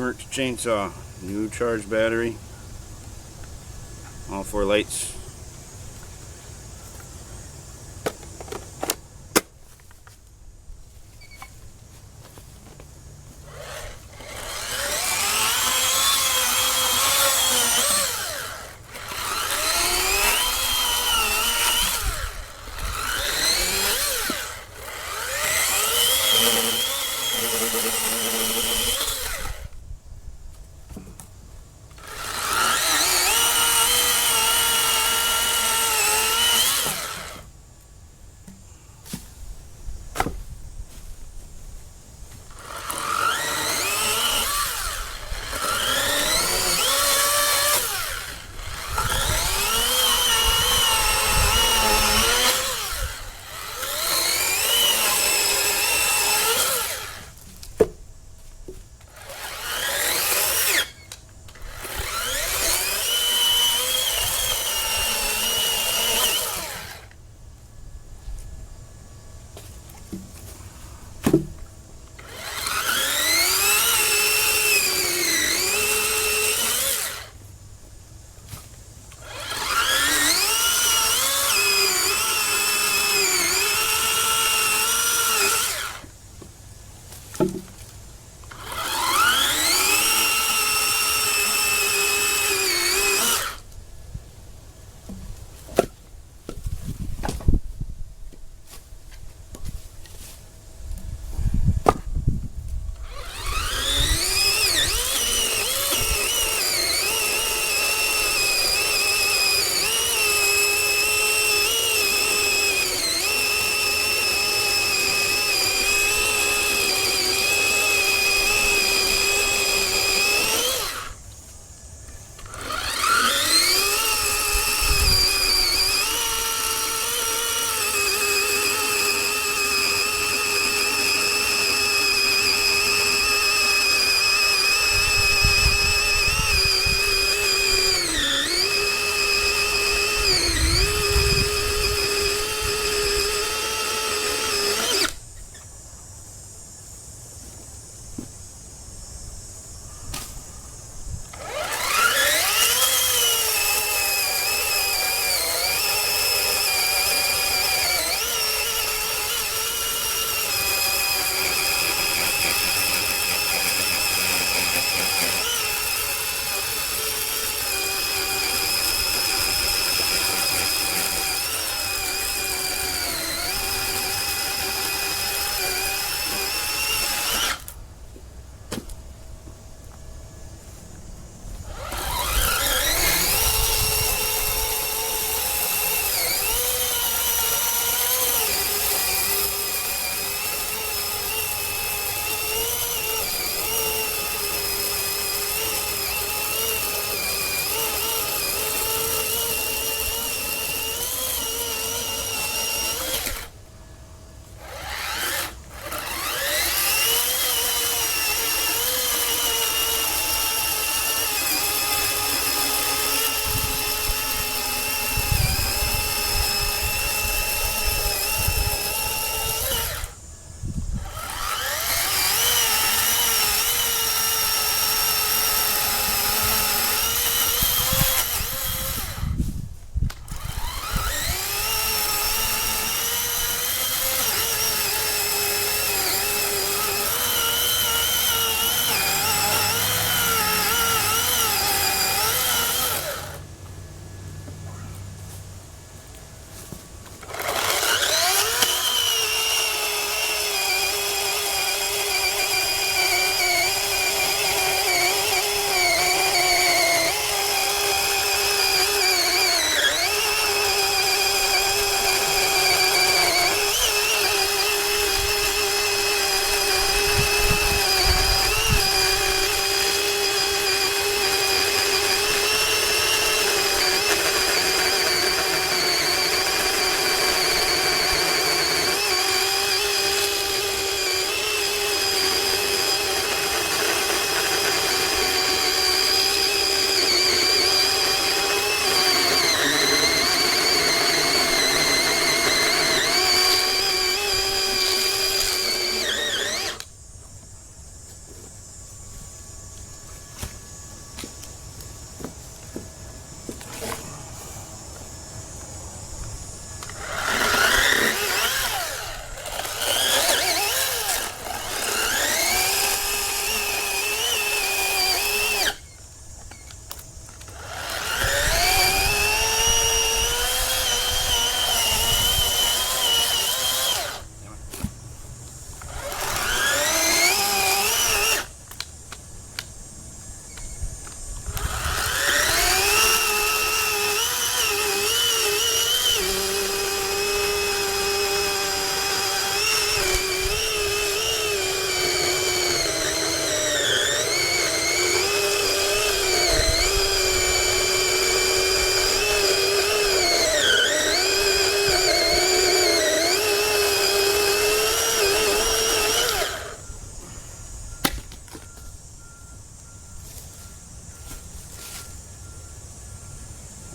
Greenworks chainsaw, new charged battery, all 4 lights.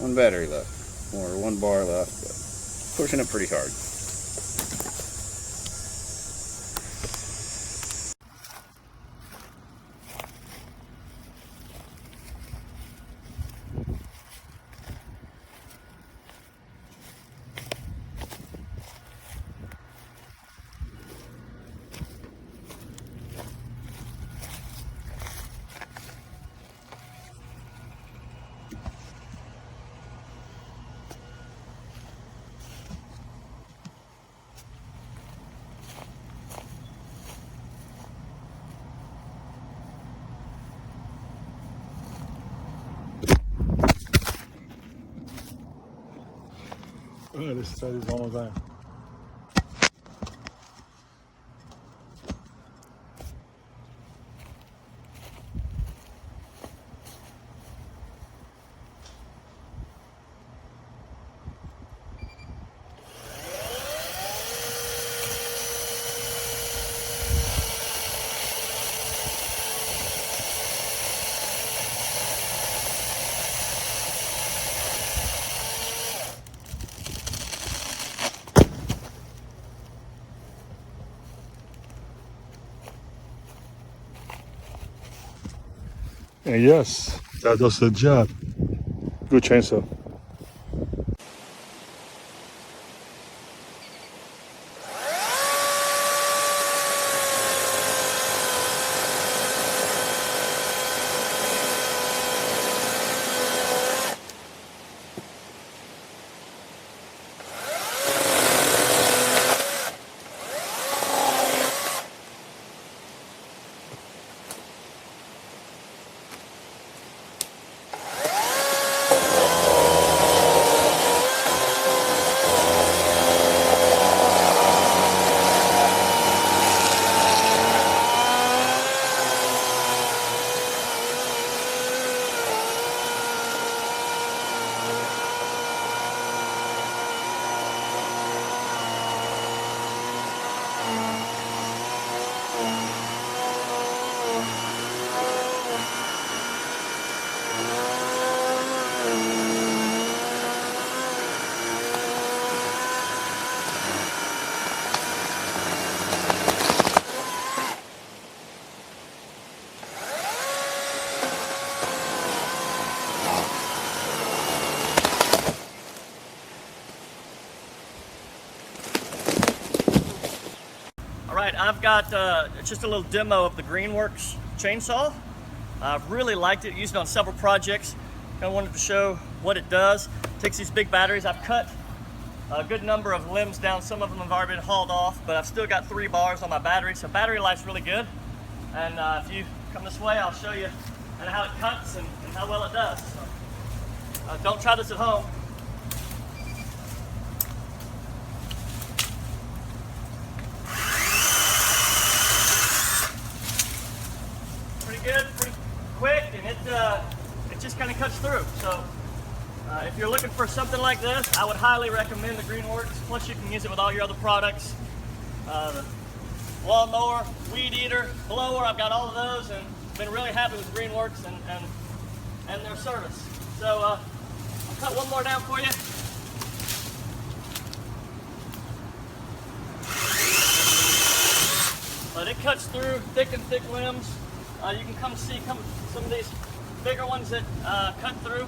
One battery left, or one bar left, but pushing it pretty hard. Oh, this side is almost done. And yes, that does the job. Good chainsaw. Alright, I've got just a little demo of the Greenworks chainsaw. I've really liked it, used it on several projects. Kind of wanted to show what it does. It takes these big batteries. I've cut a good number of limbs down. Some of them have already been hauled off, but I've still got 3 bars on my battery, so battery life's really good. And if you come this way, I'll show you how it cuts and how well it does. So, don't try this at home. Good, pretty quick, and it just kind of cuts through. So if you're looking for something like this, I would highly recommend the Greenworks. Plus you can use it with all your other products. The lawnmower, weed eater, blower, I've got all of those and been really happy with Greenworks and their service. So I'll cut one more down for you. But it cuts through thick and thick limbs. You can come see some of these bigger ones that cut through.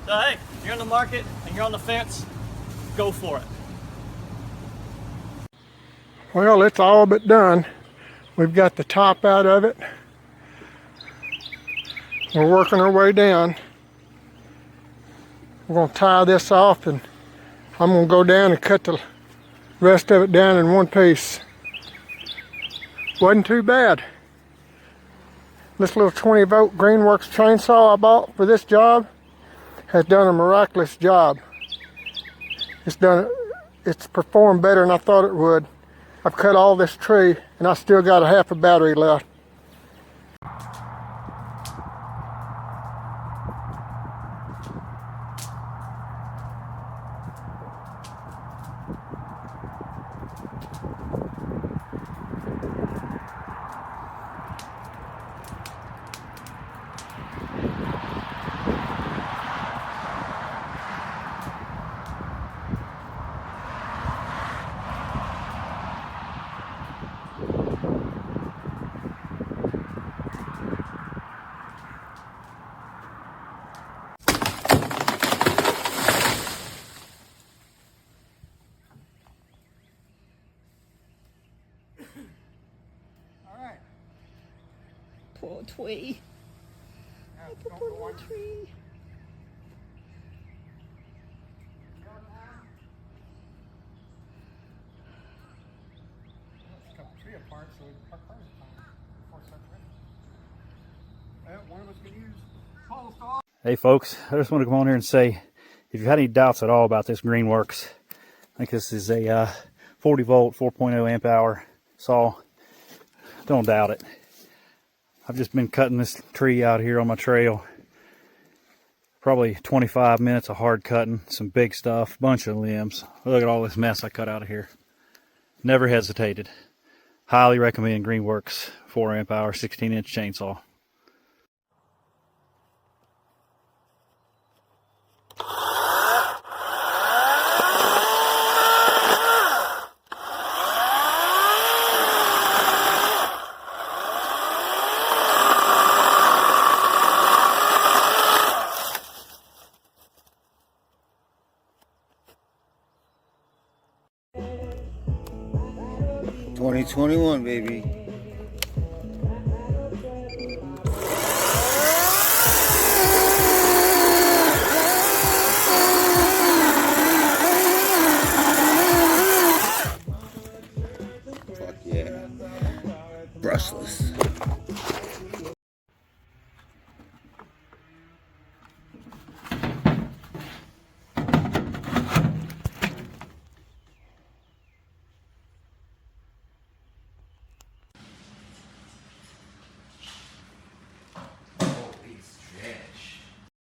So hey, if you're in the market and you're on the fence, go for it. Well, it's all but done. We've got the top out of it. We're working our way down. We're going to tie this off and I'm going to go down and cut the rest of it down in one piece. Wasn't too bad. This little 20-volt Greenworks chainsaw I bought for this job has done a miraculous job. It's performed better than I thought it would. I've cut all this tree and I still got a half a battery left. tree. Up on the tree. Cut the tree apart so we can cut cars apart before it starts raining. One of us can use pole saw. Hey folks, I just want to come on here and say, if you've had any doubts at all about this Greenworks, I think this is a 40 volt, 4.0 amp hour saw. Don't doubt it. I've just been cutting this tree out here on my trail. Probably 25 minutes of hard cutting, some big stuff, bunch of limbs. Look at all this mess I cut out of here. Never hesitated. Highly recommend Greenworks 4 amp hour 16-inch chainsaw. $2021, baby. Fuck yeah. Brushless.